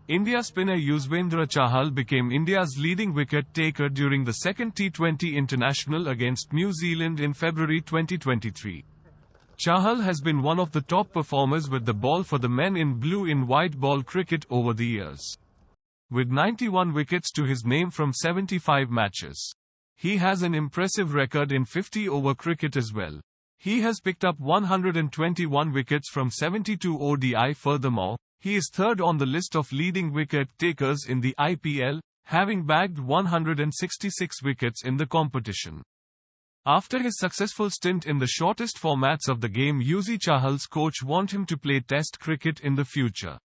India spinner Yuzvendra Chahal became India's leading wicket taker during the second T20 international against New Zealand in February 2023. Chahal has been one of the top performers with the ball for the men in blue in white ball cricket over the years. With 91 wickets to his name from 75 matches. He has an impressive record in 50-over cricket as well. He has picked up 121 wickets from 72 ODI. Furthermore, he is third on the list of leading wicket takers in the IPL, having bagged 166 wickets in the competition. After his successful stint in the shortest formats of the game, Yuzi Chahal's coach want him to play Test cricket in the future.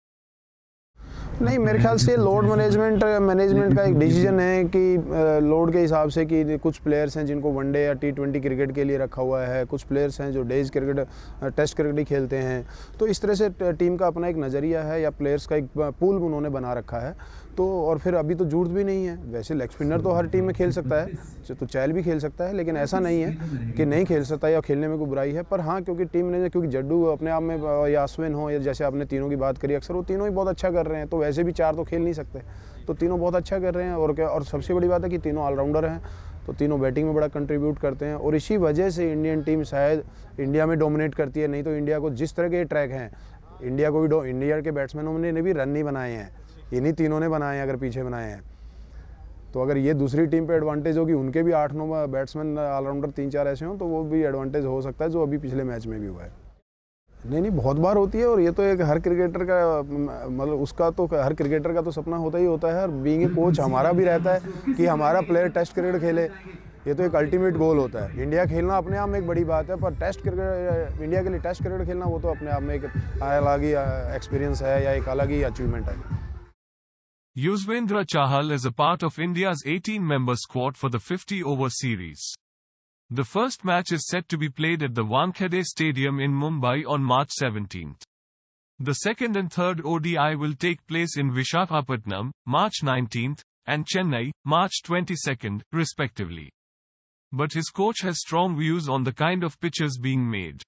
नहीं, मेरे ख्याल से load management का एक decision है कि load के हिसाब से कि कुछ प्लेयर्स हैं जिनको वनडे या T20 क्रिकेट के लिए रखा हुआ है, कुछ प्लेयर्स हैं जो डेज क्रिकेट टेस्ट क्रिकेट ही खेलते हैं। तो इस तरह से टीम का अपना एक नज़रिया है या प्लेयर्स का एक पूल उन्होंने बना रखा है। तो और फिर अभी तो जरूरत भी नहीं है, वैसे लेग स्पिनर तो हर टीम में खेल सकता है, तो चहल भी खेल सकता है, लेकिन ऐसा नहीं है कि नहीं खेल सकता या खेलने में कोई बुराई है। पर हाँ, क्योंकि टीम ने क्योंकि जड्डू अपने आप में या अश्विन हो या जैसे आपने तीनों की बात करी, अक्सर वो तीनों ही बहुत अच्छा कर रहे हैं, तो वैसे भी चार तो खेल नहीं सकते, तो तीनों बहुत अच्छा कर रहे हैं। और क्या, और सबसे बड़ी बात है कि तीनों ऑलराउंडर हैं, तो तीनों बैटिंग में बड़ा कंट्रीब्यूट करते हैं और इसी वजह से इंडियन टीम शायद इंडिया में डोमिनेट करती है। नहीं तो इंडिया को जिस तरह के ट्रैक हैं, इंडिया के बैट्समैनों ने भी रन नहीं बनाए हैं, इन्हीं तीनों ने बनाए हैं, अगर पीछे बनाए हैं। तो अगर ये दूसरी टीम पे एडवांटेज होगी, उनके भी 8-9 बैट्समैन ऑलराउंडर 3-4 ऐसे हों, तो वो भी एडवांटेज हो सकता है, जो अभी पिछले मैच में भी हुआ है। नहीं, बहुत बार होती है, और ये तो एक हर क्रिकेटर का मतलब उसका तो हर क्रिकेटर का तो सपना होता ही होता है, और बीइंग ए कोच हमारा भी रहता है कि हमारा प्लेयर टेस्ट क्रिकेट खेले। ये तो एक अल्टीमेट गोल होता है। इंडिया खेलना अपने आप में एक बड़ी बात है, पर टेस्ट क्रिकेट इंडिया के लिए टेस्ट क्रिकेट खेलना वो तो अपने आप में एक अलग ही एक्सपीरियंस है या एक अलग ही अचीवमेंट है। Yuzvendra Chahal is a part of India's 18-member squad for the 50-over series. The first match is set to be played at the Wankhede Stadium in Mumbai on March 17th. The second and third ODI will take place in Visakhapatnam, March 19th, and Chennai, March 22nd, respectively. But his coach has strong views on the kind of pitches being made.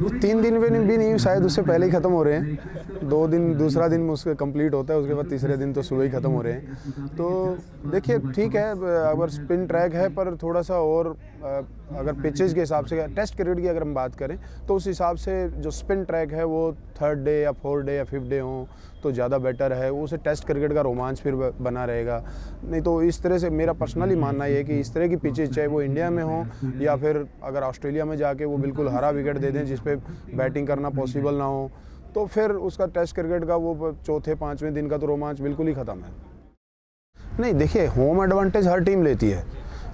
3 दिन भी नहीं, शायद उससे पहले ही ख़त्म हो रहे हैं। 2 दिन, दूसरा दिन उसका कंप्लीट होता है, उसके बाद तीसरे दिन तो सुबह ही ख़त्म हो रहे हैं। तो देखिए, ठीक है, अगर स्पिन ट्रैक है, पर थोड़ा सा और अगर पिचेस के हिसाब से टेस्ट क्रिकेट की अगर हम बात करें, तो उस हिसाब से जो स्पिन ट्रैक है वो 3rd डे या 4th डे या 5th डे हो तो ज़्यादा बेटर है। उसे टेस्ट क्रिकेट का रोमांच फिर बना रहेगा। नहीं तो इस तरह से मेरा पर्सनली मानना ये है कि इस तरह की पिचेस, चाहे वो इंडिया में हो या फिर अगर ऑस्ट्रेलिया में जाके वो बिल्कुल हरा विकेट दे दें जिस पे बैटिंग करना पॉसिबल ना हो, तो फिर उसका टेस्ट क्रिकेट का वो 4th-5वें दिन का तो रोमांच बिल्कुल ही ख़त्म है। नहीं, देखिए, होम एडवांटेज हर टीम लेती है,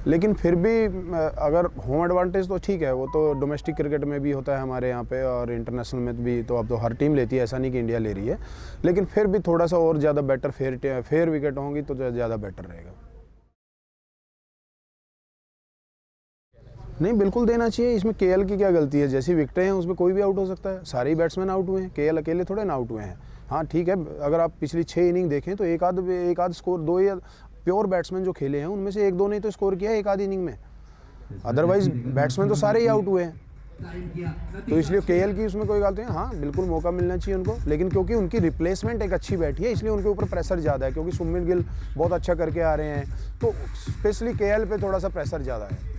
लेकिन फिर भी अगर होम एडवांटेज तो ठीक है, वो तो डोमेस्टिक क्रिकेट में भी होता है हमारे यहाँ पे, और इंटरनेशनल में भी तो अब तो हर टीम लेती है, ऐसा नहीं कि इंडिया ले रही है, लेकिन फिर भी थोड़ा सा और ज़्यादा बेटर फेयर विकेट होंगी तो ज़्यादा बेटर रहेगा। नहीं, बिल्कुल देना चाहिए। इसमें केएल की क्या गलती है? जैसी विकेटें हैं उसमें कोई भी आउट हो सकता है, सारे ही बैट्समैन आउट हुए हैं, केएल अकेले थोड़े ना आउट हुए हैं। हाँ ठीक है, अगर आप पिछली 6 इनिंग देखें तो एक आध स्कोर, 2 या प्योर बैट्समैन जो खेले हैं उनमें से 1-2 ने तो स्कोर किया है एक आध इनिंग में, अदरवाइज बैट्समैन तो सारे ही आउट हुए हैं। तो इसलिए केएल की उसमें कोई गलती है, हाँ बिल्कुल मौका मिलना चाहिए उनको, लेकिन क्योंकि उनकी रिप्लेसमेंट एक अच्छी बैठी है इसलिए उनके ऊपर प्रेशर ज़्यादा है, क्योंकि सुमित गिल बहुत अच्छा करके आ रहे हैं, तो स्पेशली केएल पे थोड़ा सा प्रेशर ज़्यादा है।